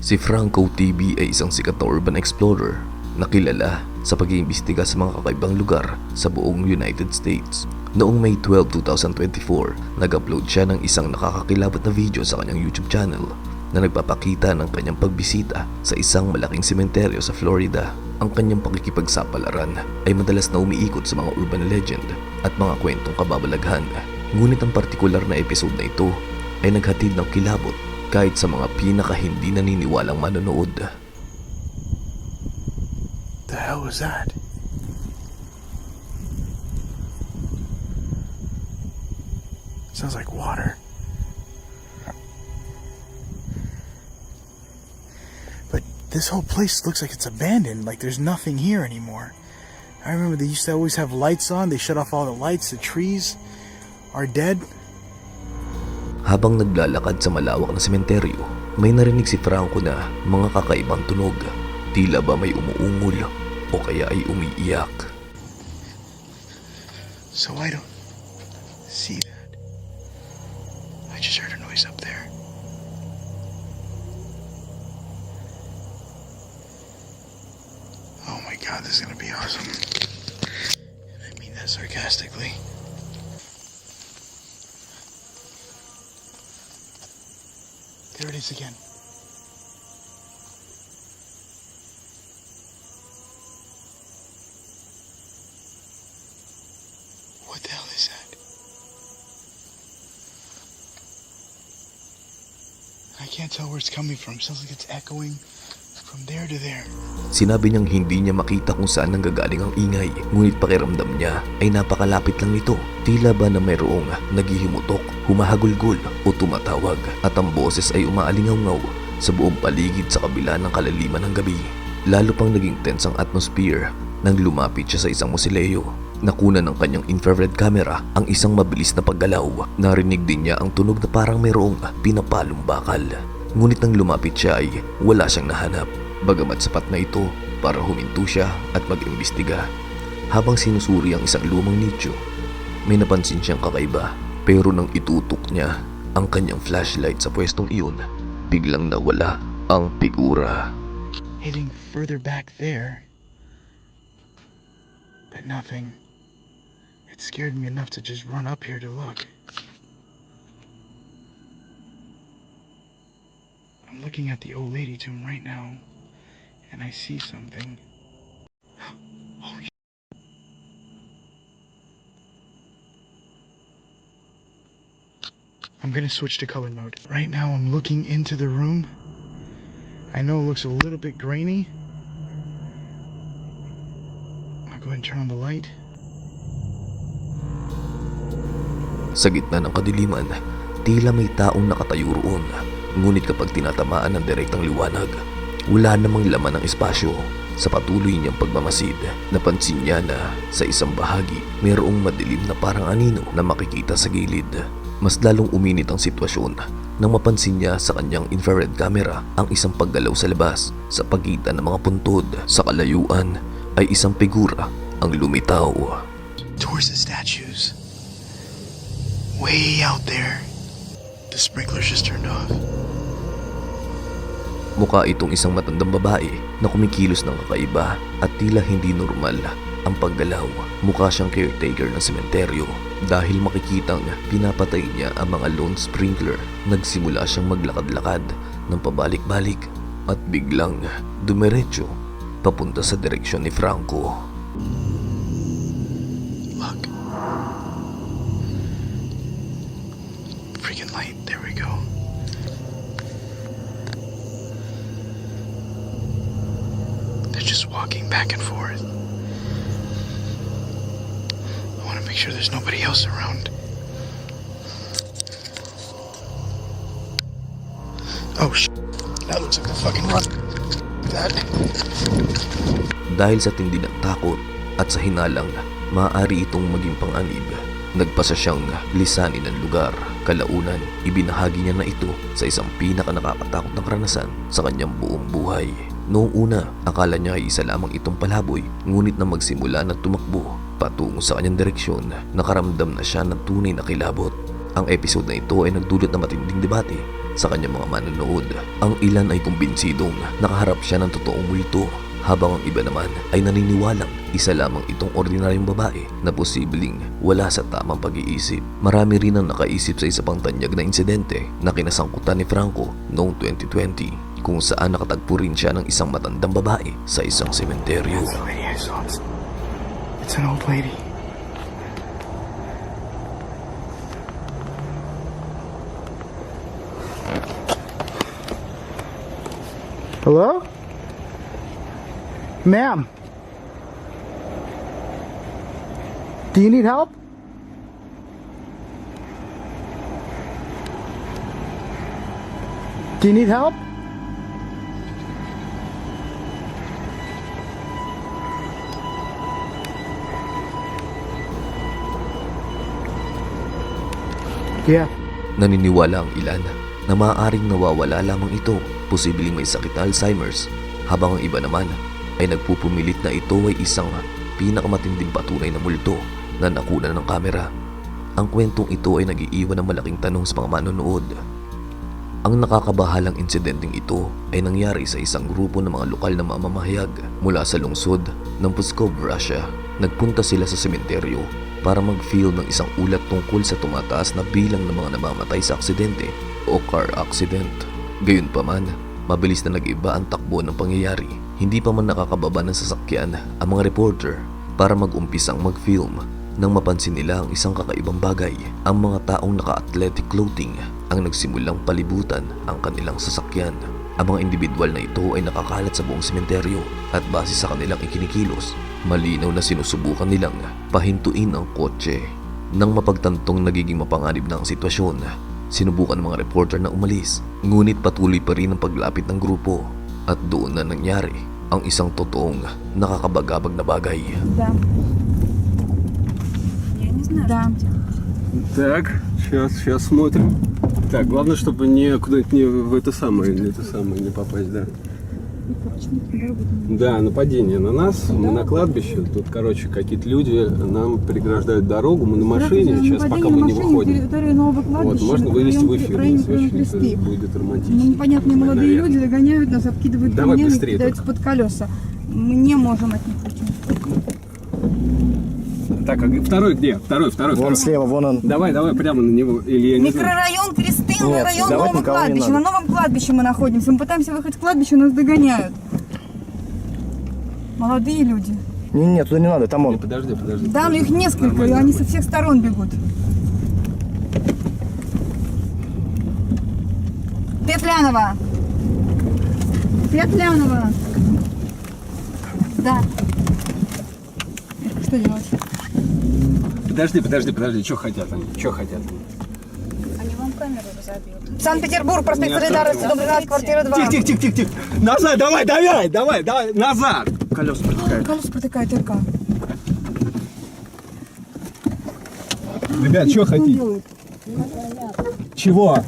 Si Franco TV ay isang sikat na urban explorer na kilala sa pag-iimbestiga sa mga kakaibang lugar sa buong United States. Noong May 12, 2024, nag-upload siya ng isang nakakakilabot na video sa kanyang YouTube channel na nagpapakita ng kanyang pagbisita sa isang malaking sementeryo sa Florida. Ang kanyang pakikipagsapalaran ay madalas na umiikot sa mga urban legend at mga kwentong kababalaghan. Ngunit ang partikular na episode na ito ay naghatid ng kilabot kahit sa mga pinaka-hindi naniniwalang manonood. The hell was that? Sounds like water. But this whole place looks like it's abandoned, like there's nothing here anymore. I remember they used to always have lights on. They shut off all the lights. The trees are dead. Habang naglalakad sa malawak na sementeryo, may narinig si Franco na mga kakaibang tunog. Tila ba may umuungol o kaya ay umiiyak. So I don't see that. I just heard a noise up there. Oh my god, this is gonna be awesome. And I mean that sarcastically. There it is again. What the hell is that? I can't tell where it's coming from. Sounds like it's echoing from there to there. Sinabi niyang hindi niya makita kung saan nanggagaling ang ingay, ngunit pakiramdam niya ay napakalapit lang nito. Tila ba na mayroong naghihimutok, humahagulgol o tumatawag, at ang boses ay umaalingaw-ngaw sa buong paligid sa kabila ng kalaliman ng gabi. Lalo pang naging tense ang atmosphere nang lumapit siya sa isang mausoleo. Nakuna ng kanyang infrared camera ang isang mabilis na paggalaw. Narinig din niya ang tunog na parang mayroong pinapalong bakal. Ngunit nang lumapit siya ay wala siyang nahanap, bagamat sapat na ito para huminto siya at mag-imbestiga. Habang sinusuri ang isang lumang nicho, may napansin siyang kakaiba, pero nang itutok niya ang kanyang flashlight sa pwestong iyon, biglang nawala ang figura. Hitting further back there, but nothing. It scared me enough to just run up here to look. I'm looking at the old lady tomb right now, and I see something. Holy shit. I'm gonna switch to color mode. Right now I'm looking into the room. I know it looks a little bit grainy. I'll go ahead and turn on the light. Sa gitna ng kadiliman, tila may taong nakatayo roon. Ngunit kapag tinatamaan ng direktang liwanag, wala namang laman ng espasyo. Sa patuloy niyang pagmamasid, napansin niya na sa isang bahagi mayroong madilim na parang anino na makikita sa gilid. Mas lalong uminit ang sitwasyon nang mapansin niya sa kanyang infrared camera ang isang paggalaw sa labas. Sa pagitan ng mga puntod sa kalayuan ay isang figura ang lumitaw. Towards the statues. Way out there. The sprinklers just turned off. Mukha itong isang matandang babae na kumikilos ng kakaiba at tila hindi normal ang paggalaw. Mukha siyang caretaker ng sementeryo dahil makikitang pinapatay niya ang mga lone sprinkler. Nagsimula siyang maglakad-lakad ng pabalik-balik at biglang dumiretso papunta sa direksyon ni Franco. Look. Freaking light. There we go. They're just walking back and forth. I want to make sure there's nobody else around. Oh shit. That looks like a fucking run. That. Dahil sa tindi ng takot at sa hinalang maaari itong maging panganib, nagpasa siyang lisanin ng lugar. Kalaunan, ibinahagi niya na ito sa isang pinaka-nakakatakot na karanasan sa kanyang buong buhay. Noong una, akala niya ay isa lamang itong palaboy, ngunit na magsimula na tumakbo patungo sa kanyang direksyon, nakaramdam na siya ng tunay na kilabot. Ang episode na ito ay nagdulot ng matinding debate sa kanyang mga manonood. Ang ilan ay kumbinsidong nakaharap siya ng totoong multo, habang ang iba naman ay naniniwalang isa lamang itong ordinaryong babae na posibleng wala sa tamang pag-iisip. Marami rin ang nakaisip sa isa pang tanyag na insidente na kinasangkutan ni Franco noong 2020, kung saan nakatagpo rin siya ng isang matandang babae sa isang sementeryo. That's the lady I saw. It's an old lady. Hello? Ma'am? Do you need help? Do you need help? Yeah. Naniniwala ang ilan na maaaring nawawala lamang ito, posibleng may sakit na Alzheimer's, habang ang iba naman ay nagpupumilit na ito ay isang pinakamatinding patunay na multo na nakuna ng kamera. Ang kwentong ito ay nag-iiwan ng malaking tanong sa mga manonood. Ang nakakabahalang insidenteng ito ay nangyari sa isang grupo ng mga lokal na mamamahayag mula sa lungsod ng Pskov, Russia. Nagpunta sila sa sementeryo para mag-feel ng isang ulat tungkol sa tumataas na bilang ng mga namamatay sa aksidente o car accident. Gayunpaman, mabilis na nag-iba ang takbo ng pangyayari. Hindi pa man nakakababa ng sasakyan ang mga reporter para mag-umpisang mag-film nang mapansin nila ang isang kakaibang bagay. Ang mga taong naka-athletic clothing ang nagsimulang palibutan ang kanilang sasakyan. Ang mga individual na ito ay nakakalat sa buong sementeryo at base sa kanilang ikinikilos, malinaw na sinusubukan nilang pahintuin ang kotse. Nang mapagtantong nagiging mapanganib na ang sitwasyon, sinubukan ng mga reporter na umalis, ngunit patuloy pa rin ang paglapit ng grupo at doon na nangyari ang isang totoong nakakabagabag na bagay. Да. Так, сейчас смотрим. Так, главное, чтобы не куда-нибудь не в это самое не попасть, да. Да, нападение на нас, мы на кладбище, тут, короче, какие-то люди нам преграждают дорогу, мы на машине, сейчас пока мы не выходим. Вот, можно вывести в эфир, у нас очень будет романтично. Непонятные молодые Наверное. люди догоняют нас, обкидывают Давай камнями, быстрее кидаются под колеса. Мы не можем от них уйти. Так, а второй где? Второй. Вон слева, вон он. Давай, прямо на него, или я не знаю. Микрорайон Крестыльный, Нет, район давать нового никого не кладбища. надо. На новом кладбище мы находимся. Мы пытаемся выехать в кладбище, нас догоняют. Молодые люди. Не, туда не надо, там он. Подожди. Да, но их несколько, и они со всех сторон бегут. Петлянова. Да. Что делать? Подожди, что хотят они? Они вам камеру разобьют. Санкт-Петербург, проспект Солидарности, дом 12, квартира 2. Тихо. Назад, давай, назад. Колеса протекают. Колесо протыкает РК. Ребят, что хотите? Чего?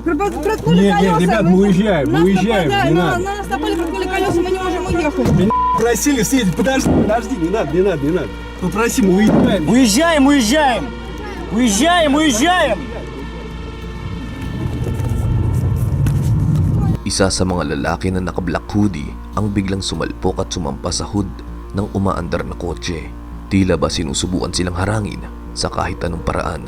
Проткнули Нет, колеса. ребят, мы уезжаем, Нас не нападают, надо. на нас напали, проткнули колеса, мы не можем уехать. Просили съездить, подожди, не надо. Попроси, мы уезжаем. Уезжаем! Isa sa mga lalaki na naka-black hoodie ang biglang sumalpok at sumampas sa hood ng umaandar na kotse. Tila ba sinusubukan silang harangin sa kahit anong paraan.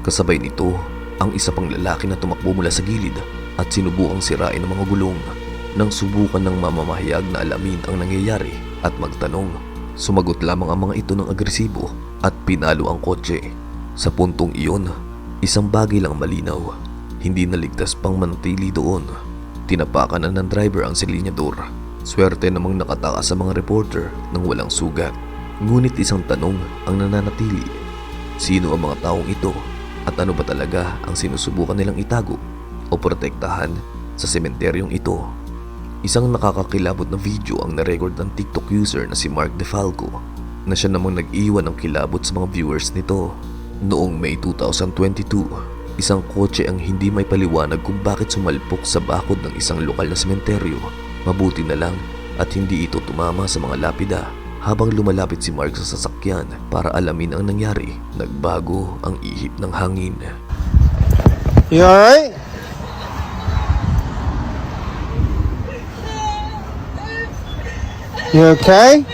Kasabay nito, ang isa pang lalaki na tumakbo mula sa gilid at sinubukang sirain ang mga gulong. Nang subukan ng mamamahayag na alamin ang nangyayari at magtanong, sumagot lamang ang mga ito ng agresibo at pinalo ang kotse. Sa puntong iyon, isang bagay lang malinaw, hindi naligtas pang manatili doon. Tinapakan na ng driver ang silinyador. Swerte namang nakatakas sa mga reporter nang walang sugat. Ngunit isang tanong ang nananatili. Sino ang mga taong ito at ano ba talaga ang sinusubukan nilang itago o protektahan sa sementeryong ito? Isang nakakakilabot na video ang narecord ng TikTok user na si Mark DeFalco na siya namang nag-iwan ng kilabot sa mga viewers nito. Noong May 2022, isang kotse ang hindi may paliwanag kung bakit sumalpok sa bakod ng isang lokal na sementeryo. Mabuti na lang at hindi ito tumama sa mga lapida Habang lumalapit si Mark sa sasakyan para alamin ang nangyari, nagbago ang ihip ng hangin. You alright? You okay?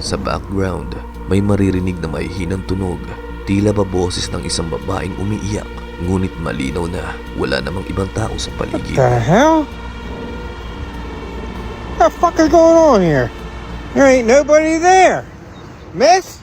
Sa background, may maririnig na mahihinang tunog. Tila ba boses ng isang babaeng umiiyak, ngunit malinaw na wala namang ibang tao sa paligid. The hell? What the fuck is going on here? There ain't nobody there. Miss?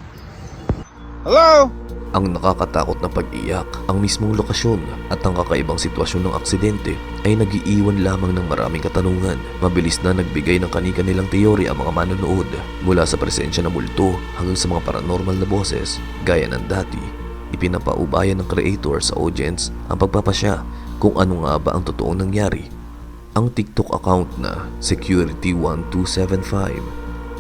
Hello? Ang nakakatakot na pag-iyak, ang mismong lokasyon at ang kakaibang sitwasyon ng aksidente ay nag-iiwan lamang ng maraming katanungan. Mabilis na nagbigay ng kani-kanilang teorya ang mga manonood, mula sa presensya ng multo hanggang sa mga paranormal na boses. Gaya ng dati, ipinapaubayan ng creator sa audience ang pagpapasya kung ano nga ba ang totoong nangyari. Ang TikTok account na Security1275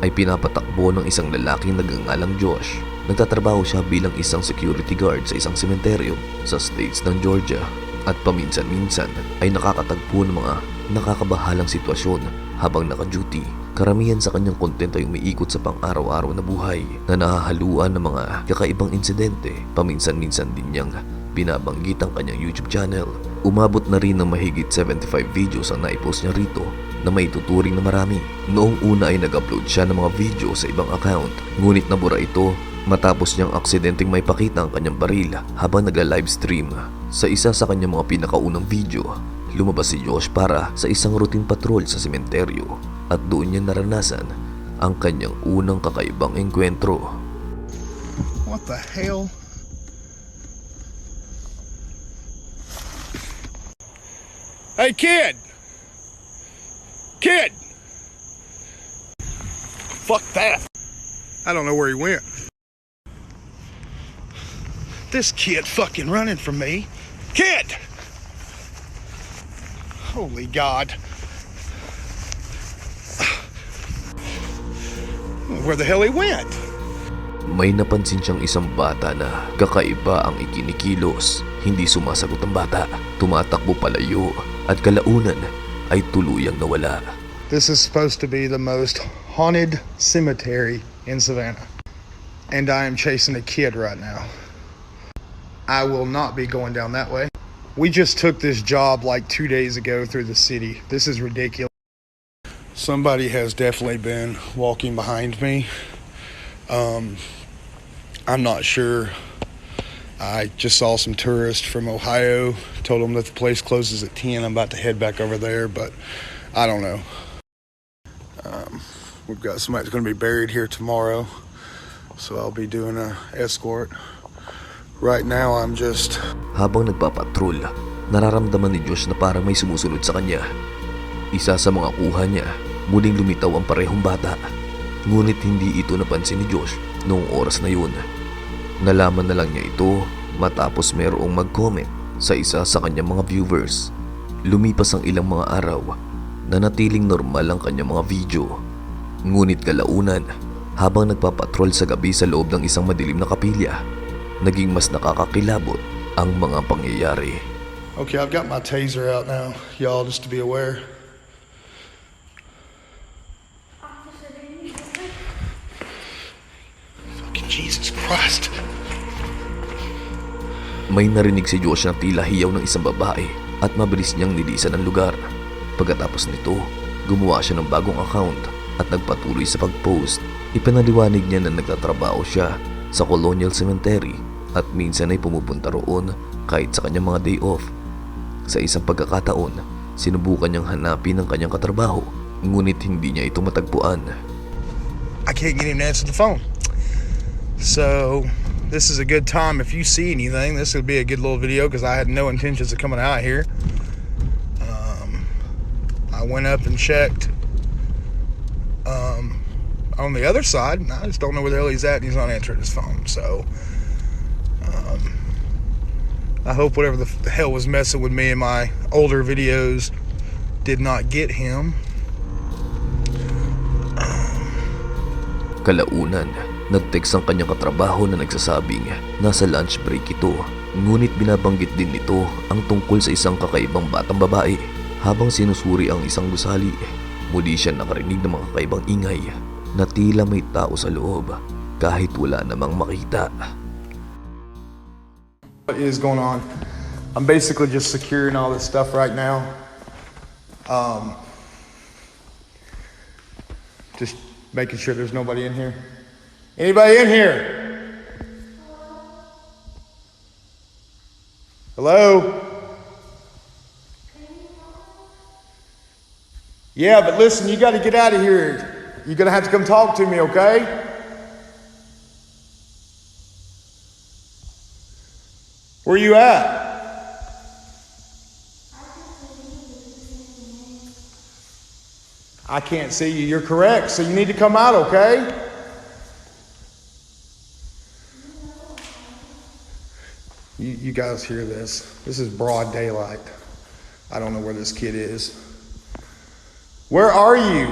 ay pinapatakbo ng isang lalaking nagngangalang Josh. Nagtatrabaho siya bilang isang security guard sa isang sementeryo sa states ng Georgia, at paminsan-minsan ay nakakatagpo ng mga nakakabahalang sitwasyon habang naka-duty. Karamihan sa kanyang content ay umiikot sa pang-araw-araw na buhay na nahahaluan ng mga kakaibang insidente. Paminsan-minsan din niyang binabanggit ang kanyang YouTube channel. Umabot na rin ng mahigit 75 videos ang naipost niya rito na may tuturing na marami. Noong una ay nag-upload siya ng mga video sa ibang account, ngunit nabura ito matapos niyang aksidenteng may pakita ang kanyang baril habang nagla-livestream. Sa isa sa kanyang mga pinakaunang video, lumabas si Josh para sa isang routine patrol sa sementeryo at doon niya naranasan ang kanyang unang kakaibang engkwentro. What the hell? Hey, kid! Kid! Fuck that. I don't know where he went. This kid fucking running from me. Kid! Holy God. Where the hell he went? May napansin siyang isang bata na kakaiba ang ikinikilos. Hindi sumasagot ang bata, tumatakbo palayo at kalaunan ay tuluyang nawala. This is supposed to be the most haunted cemetery in Savannah. And I am chasing a kid right now. I will not be going down that way. We just took this job like 2 days ago through the city. This is ridiculous. Somebody has definitely been walking behind me. I'm not sure. I just saw some tourists from Ohio. Told them that the place closes at 10. I'm about to head back over there, but I don't know. We've got somebody that's going to be buried here tomorrow, so I'll be doing a escort. Right now, I'm just... Habang nagpapatrol, nararamdaman ni Josh na parang may sumusunod sa kanya. Isa sa mga kuha niya, muling lumitaw ang parehong bata. Ngunit hindi ito napansin ni Josh noong oras na yun. Nalaman na lang niya ito matapos mayroong mag-comment sa isa sa kanyang mga viewers. Lumipas ang ilang mga araw, nanatiling normal ang kanyang mga video. Ngunit kalaunan, habang nagpapatrol sa gabi sa loob ng isang madilim na kapilya, naging mas nakakakilabot ang mga pangyayari. Okay, I've got my taser out now, y'all, just to be aware. Fucking Jesus Christ. May narinig si Josh na tila hiyaw ng isang babae at mabilis niyang nilisan ang lugar. Pagkatapos nito, gumawa siya ng bagong account at nagpatuloy sa pag-post. Ipinaliwanag niya na nagtatrabaho siya sa Colonial Cemetery at minsan ay pumupunta roon kahit sa kanyang mga day off. Sa isang pagkakataon, sinubukan niyang hanapin ang kanyang katrabaho, ngunit hindi niya ito matagpuan. I can't get him to answer the phone. So, this is a good time. If you see anything, this would be a good little video because I had no intentions of coming out here. I went up and checked on the other side, and I just don't know where the hell he's at, and he's not answering his phone. So, I hope whatever the hell was messing with me in my older videos did not get him. Kalaunan, nag-text ang kanyang katrabaho na nagsasabing nasa lunch break ito. Ngunit binabanggit din nito ang tungkol sa isang kakaibang batang babae. Habang sinusuri ang isang gusali, Muli siya nakarinig ng mga kakaibang ingay na tila may tao sa loob kahit wala namang makita. What is going on? I'm basically just securing all this stuff right now. Just making sure there's nobody in here. Anybody in here? Hello? Yeah, but listen, you got to get out of here. You're going to have to come talk to me, okay? Where you at? I can't see you. You're correct. So you need to come out, okay? You guys hear this? This is broad daylight. I don't know where this kid is. Where are you?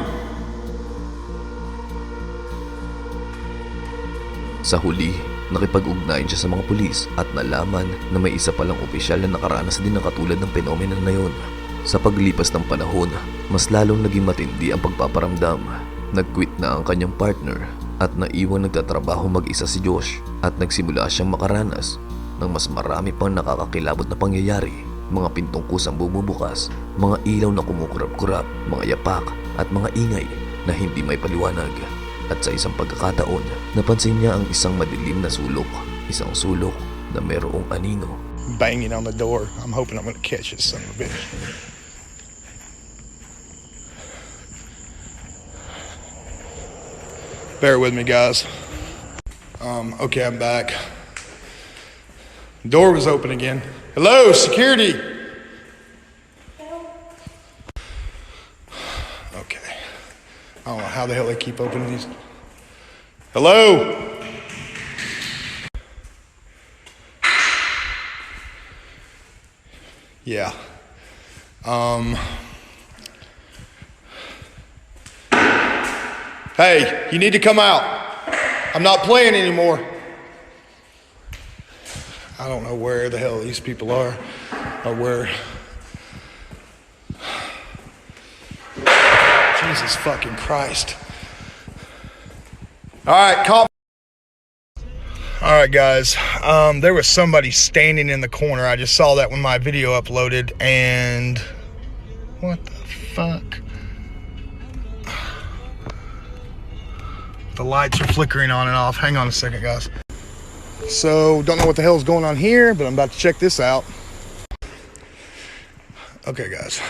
Sa huli, nakipag-ugnayan siya sa mga pulis at nalaman na may isa palang opisyal na nakaranas din ng katulad ng penomena na yun. Sa paglipas ng panahon, mas lalong naging matindi ang pagpaparamdam. Nag-quit na ang kanyang partner at naiwang nagtatrabaho mag-isa si Josh at nagsimula siyang makaranas ng mas marami pang nakakakilabot na pangyayari. Mga pintong kusang bumubukas, mga ilaw na kumukurap-kurap, mga yapak at mga ingay na hindi may paliwanag. At sa isang pagkakataon, napansin niya ang isang madilim na sulok, isang sulok na mayroong anino. Banging on the door. I'm hoping I'm going to catch this son of a bitch. Bear with me, guys. Okay, I'm back. Door was open again. Hello, security. Okay. I don't know how the hell they keep opening these. Hello. Yeah. Hey, you need to come out. I'm not playing anymore. I don't know where the hell these people are or where. Jesus fucking Christ. All right, call. All right, guys. There was somebody standing in the corner. I just saw that when my video uploaded, and what the fuck? The lights are flickering on and off. Hang on a second, guys. So, don't know what the hell's going on here, but I'm about to check this out. Okay, guys.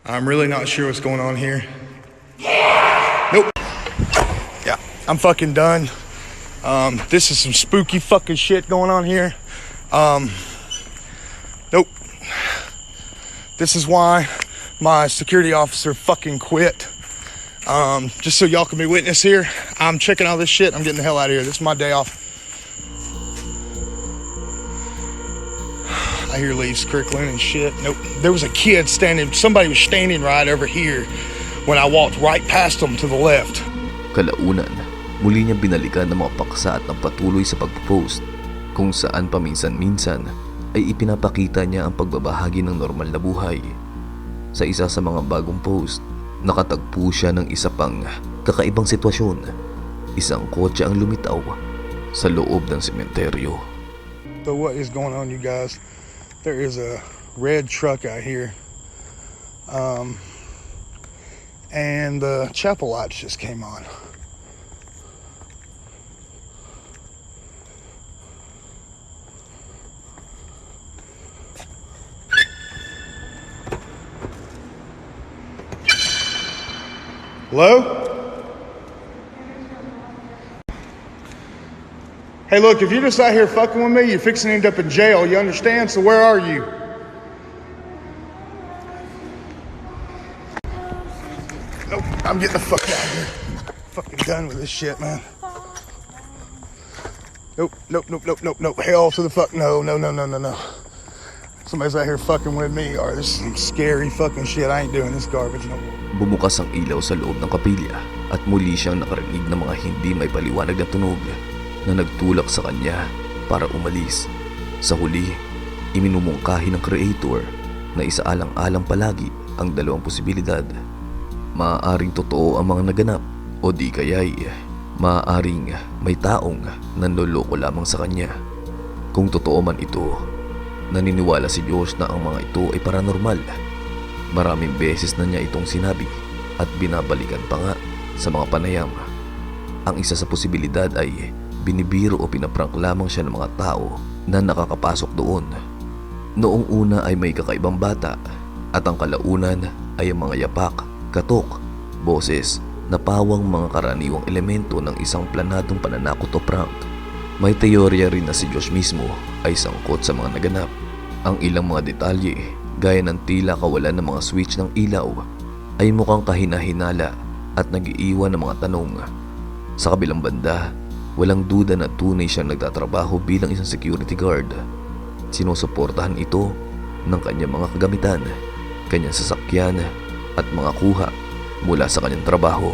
I'm really not sure what's going on here. Nope. Yeah, I'm fucking done. This is some spooky fucking shit going on here. Nope. This is why my security officer fucking quit. Just so y'all can be witness here, I'm checking all this shit. I'm getting the hell out of here. This is my day off. I hear leaves crickling and shit. Nope. There was a kid standing, somebody was standing right over here when I walked right past them to the left. Kalaunan, muli niya binalikan ng mga paksa at nagpatuloy sa pagpopost kung saan paminsan-minsan ay ipinapakita niya ang pagbabahagi ng normal na buhay. Sa isa sa mga bagong post, nakatagpo siya ng isa pang kakaibang sitwasyon. Isang kotse ang lumitaw sa loob ng sementeryo. So what is going on, you guys? There is a red truck out here. And the chapel lights just came on. Hello? Hey, look, if you're just out here fucking with me, you're fixing to end up in jail, you understand? So where are you? Nope, I'm getting the fuck out of here. Fucking done with this shit, man. Nope. Hell to the fuck, no. Somebody's out here fucking with me, or this is some scary fucking shit. I ain't doing this garbage no more. Bumukas ang ilaw sa loob ng kapilya at muli siyang nakarinig ng mga hindi may paliwanag na tunog na nagtulak sa kanya para umalis. Sa huli, iminumungkahi ng creator na isaalang-alang palagi ang dalawang posibilidad. Maaaring totoo ang mga naganap o di kaya'y maaaring may taong nanloloko lamang sa kanya. Kung totoo man ito, naniniwala si Josh na ang mga ito ay paranormal. Maraming beses na niya itong sinabi at binabalikan pa nga sa mga panayam. Ang isa sa posibilidad ay binibiro o pinaprank lamang siya ng mga tao na nakakapasok doon. Noong una ay may kakaibang bata at ang kalaunan ay ang mga yapak, katok, boses na pawang mga karaniwang elemento ng isang planadong pananakot o prank. May teorya rin na si Josh mismo ay sangkot sa mga naganap. Ang ilang mga detalye gaya ng tila kawalan ng mga switch ng ilaw ay mukhang kahina-hinala at nag-iiwan ng mga tanong. Sa kabilang banda, walang duda na tunay siyang nagtatrabaho bilang isang security guard. Sinusuportahan ito ng kanyang mga kagamitan, kanyang sasakyan at mga kuha mula sa kanyang trabaho.